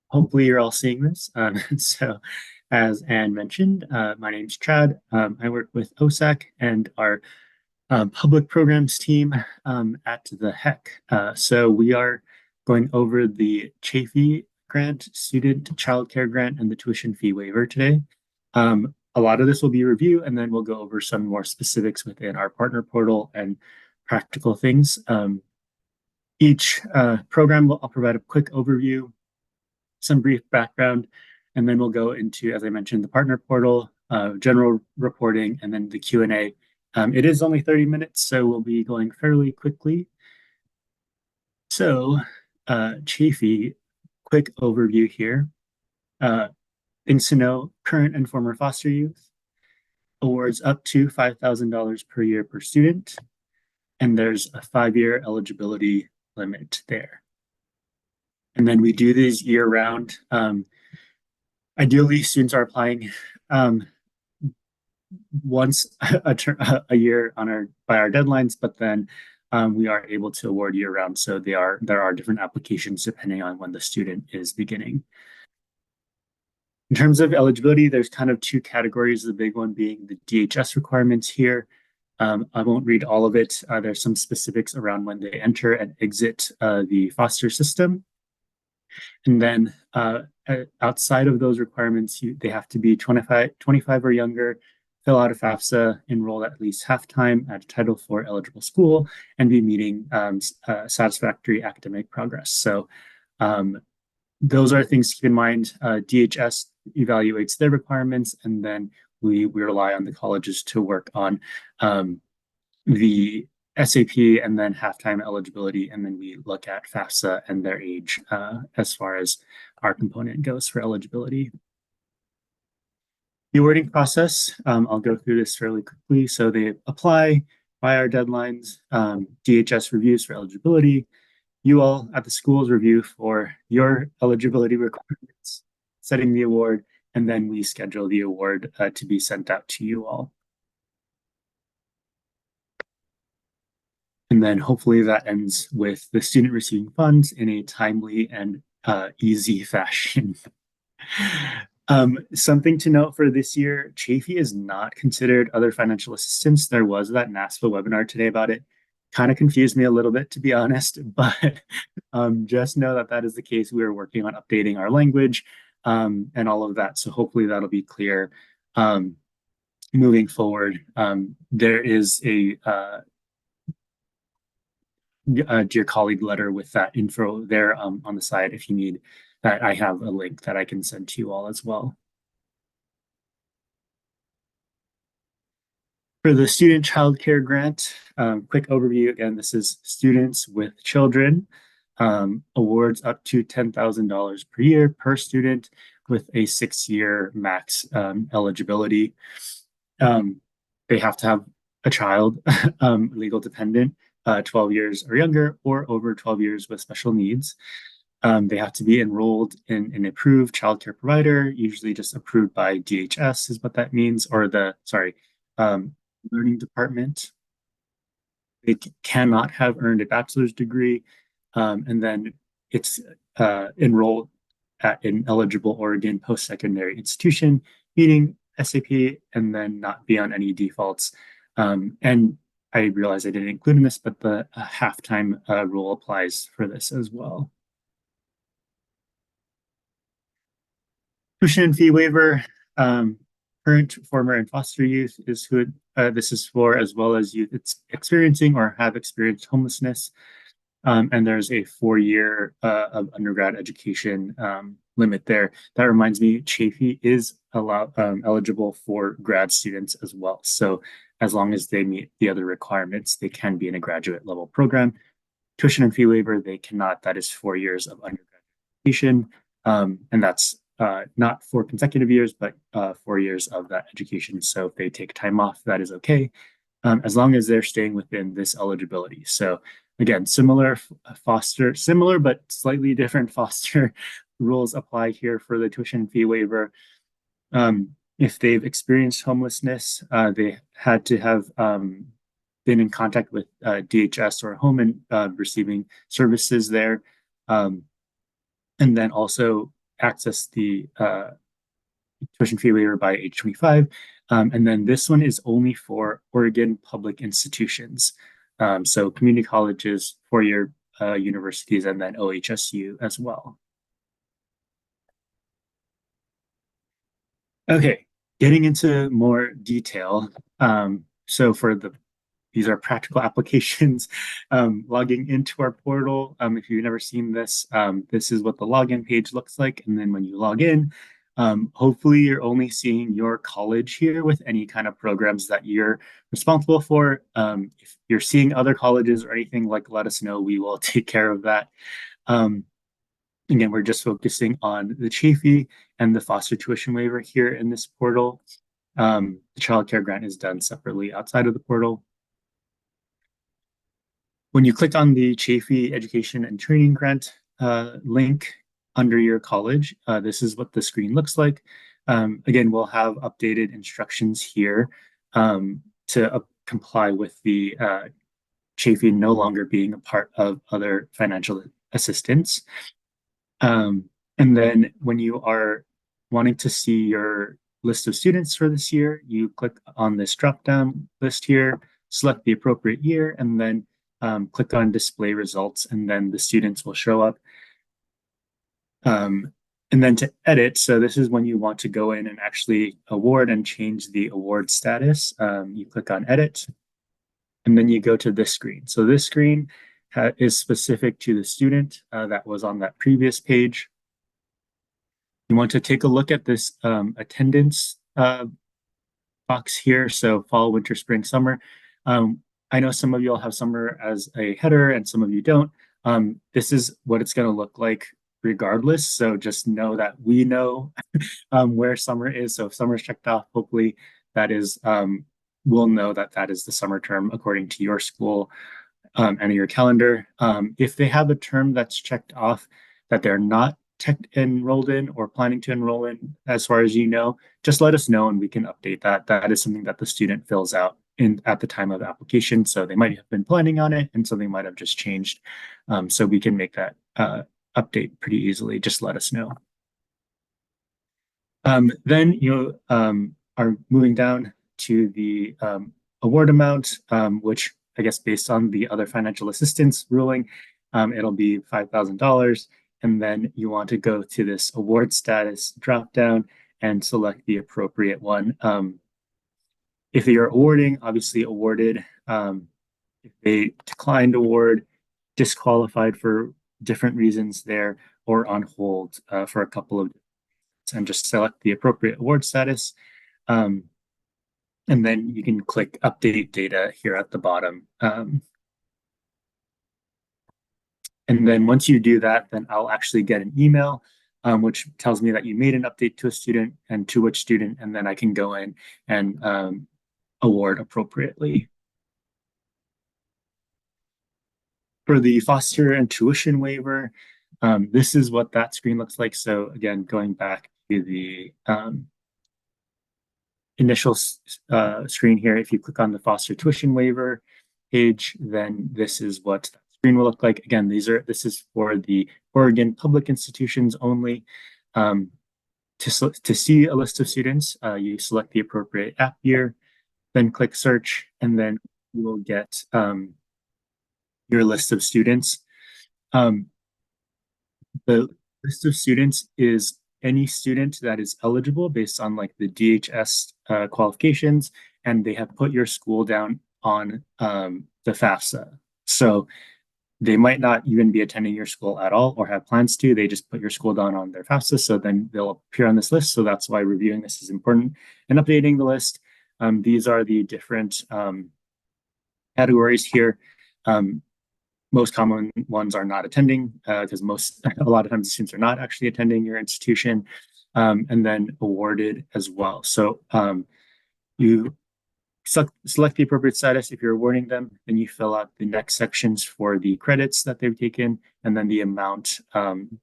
Hopefully you're all seeing this. So as Anne mentioned, my name's Chad. I work with OSAC and our public programs team at the HEC. So we are going over the Chafee grant, student childcare grant, and the tuition fee waiver today. A lot of this will be review, and then we'll go over some more specifics within our partner portal and practical things. Each program, I'll provide a quick overview, some brief background, and then we'll go into, as I mentioned, the partner portal, general reporting, and then the Q&A. It is only 30 minutes, so we'll be going fairly quickly. So, Chafee, quick overview here. Things to know: current and former foster youth, awards up to $5,000 per year per student, and there's a 5-year eligibility limit there. And then we do these year round. Ideally, students are applying once a year by our deadlines, but then we are able to award year round. So there are different applications depending on when the student is beginning. In terms of eligibility, there's kind of two categories, the big one being the DHS requirements here. I won't read all of it. There's some specifics around when they enter and exit the foster system. And then outside of those requirements, they have to be 25 or younger, fill out a FAFSA, enroll at least half-time at a Title IV eligible school, and be meeting satisfactory academic progress. So those are things to keep in mind. DHS evaluates their requirements, and then we rely on the colleges to work on the SAP and then half-time eligibility, and then we look at FAFSA and their age as far as our component goes for eligibility. The awarding process, I'll go through this fairly quickly. So they apply by our deadlines, DHS reviews for eligibility, you all at the schools review for your eligibility requirements, setting the award, and then we schedule the award to be sent out to you all. And then hopefully that ends with the student receiving funds in a timely and easy fashion. Something to note for this year, Chafee is not considered other financial assistance. There was that NASFA webinar today about it. Kind of confused me a little bit, to be honest, but just know that that is the case. We are working on updating our language and all of that. So hopefully that'll be clear moving forward. There is a dear colleague letter with that info there on the side if you need that. I have a link that I can send to you all as well. For the student childcare grant, quick overview. Again, this is students with children, awards up to $10,000 per year per student with a 6-year max eligibility. They have to have a child, legal dependent, 12 years or younger, or over 12 years with special needs. They have to be enrolled in an approved childcare provider, usually just approved by DHS is what that means, or learning department. They cannot have earned a bachelor's degree, and then it's enrolled at an eligible Oregon post-secondary institution, meeting SAP, and then not be on any defaults. And I realize I didn't include in this, but the half-time rule applies for this as well. Tuition and fee waiver. Current, former, and foster youth is who this is for, as well as youth experiencing or have experienced homelessness. And there's a 4-year of undergrad education limit there. That reminds me, Chafee is eligible for grad students as well. So as long as they meet the other requirements, they can be in a graduate level program. Tuition and fee waiver, they cannot. That is 4 years of undergrad education. And that's not 4 consecutive years, but 4 years of that education. So if they take time off, that is okay, as long as they're staying within this eligibility. So again, similar but slightly different foster rules apply here for the tuition fee waiver. If they've experienced homelessness, they had to have been in contact with DHS or home and receiving services there. Um, and then also access the tuition fee waiver by age 25. And then this one is only for Oregon public institutions. So community colleges, four-year universities, and then OHSU as well. Okay, getting into more detail. So for these are practical applications. Logging into our portal. If you've never seen this, this is what the login page looks like. And then when you log in, hopefully you're only seeing your college here with any kind of programs that you're responsible for. If you're seeing other colleges or anything, like let us know. We will take care of that. Um, Again, we're just focusing on the Chafee and the foster tuition waiver here in this portal. The child care grant is done separately outside of the portal. When you click on the Chafee Education and Training Grant link under your college, this is what the screen looks like. Again, we'll have updated instructions here to comply with the Chafee no longer being a part of other financial assistance. And then when you are wanting to see your list of students for this year, you click on this drop-down list here, select the appropriate year, and then click on display results, and then the students will show up. And then to edit, so this is when you want to go in and actually award and change the award status. You click on edit, and then you go to this screen. So this screen is specific to the student that was on that previous page. You want to take a look at this attendance box here. So fall, winter, spring, summer. I know some of you all have summer as a header and some of you don't. This is what it's going to look like regardless. So just know that we know where summer is. So if summer is checked off, hopefully that is, we'll know that that is the summer term according to your school and your calendar. If they have a term that's checked off that they're not enrolled in or planning to enroll in, as far as you know, just let us know and we can update that. That is something that the student fills out at the time of application. So they might have been planning on it and something might have just changed. So we can make that update pretty easily. Just let us know. Then you are moving down to the award amount, which I guess based on the other financial assistance ruling, it'll be $5,000. And then you want to go to this award status drop down and select the appropriate one. If you're awarding, obviously awarded. If they declined award, disqualified for different reasons there, or on hold for a couple of, and just select the appropriate award status. And then you can click update data here at the bottom. And then once you do that, then I'll actually get an email, which tells me that you made an update to a student and to which student, and then I can go in and award appropriately. For the foster and tuition waiver, this is what that screen looks like. So again, going back to the initial screen here, if you click on the foster tuition waiver page, then this is what that screen will look like. Again, this is for the Oregon public institutions only. To see a list of students, you select the appropriate app year, then click search, and then you will get your list of students. The list of students is any student that is eligible based on like the DHS qualifications, and they have put your school down on the FAFSA. So they might not even be attending your school at all or have plans to. They just put your school down on their FAFSA, so then they'll appear on this list. So that's why reviewing this is important and updating the list. These are the different categories here. Most common ones are not attending because a lot of times the students are not actually attending your institution, and then awarded as well. So you select the appropriate status. If you're awarding them, then you fill out the next sections for the credits that they've taken, and then the amount,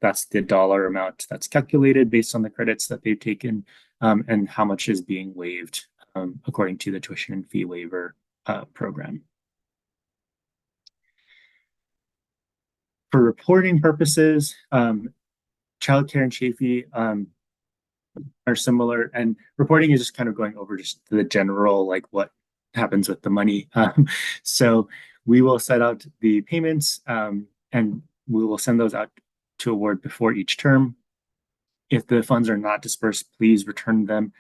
that's the dollar amount that's calculated based on the credits that they've taken, and how much is being waived according to the tuition and fee waiver program. For reporting purposes, childcare and Chafee are similar, and reporting is just kind of going over just the general, like what happens with the money. So we will set out the payments, and we will send those out to award before each term. If the funds are not dispersed, please return them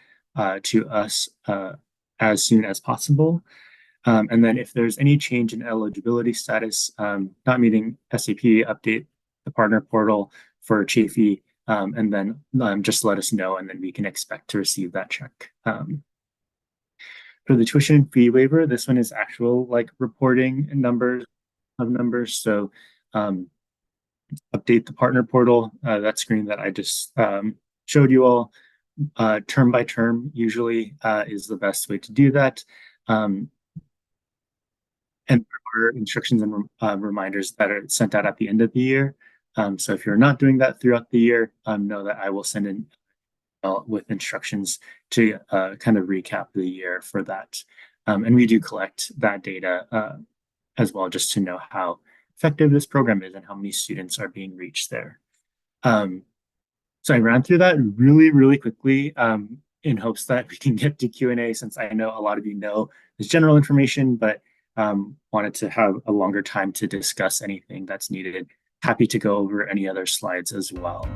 to us as soon as possible. And then if there's any change in eligibility status, not meeting SAP, update the partner portal for Chafee, and then just let us know, and then we can expect to receive that check. For the tuition fee waiver, this one is actual like reporting numbers of numbers. So update the partner portal, that screen that I just showed you all, term by term usually is the best way to do that. And there are instructions and reminders that are sent out at the end of the year. So if you're not doing that throughout the year, know that I will send an email with instructions to kind of recap the year for that. And we do collect that data as well, just to know how effective this program is and how many students are being reached there. So I ran through that really, really quickly in hopes that we can get to Q&A, since I know a lot of you know this general information, but wanted to have a longer time to discuss anything that's needed. Happy to go over any other slides as well.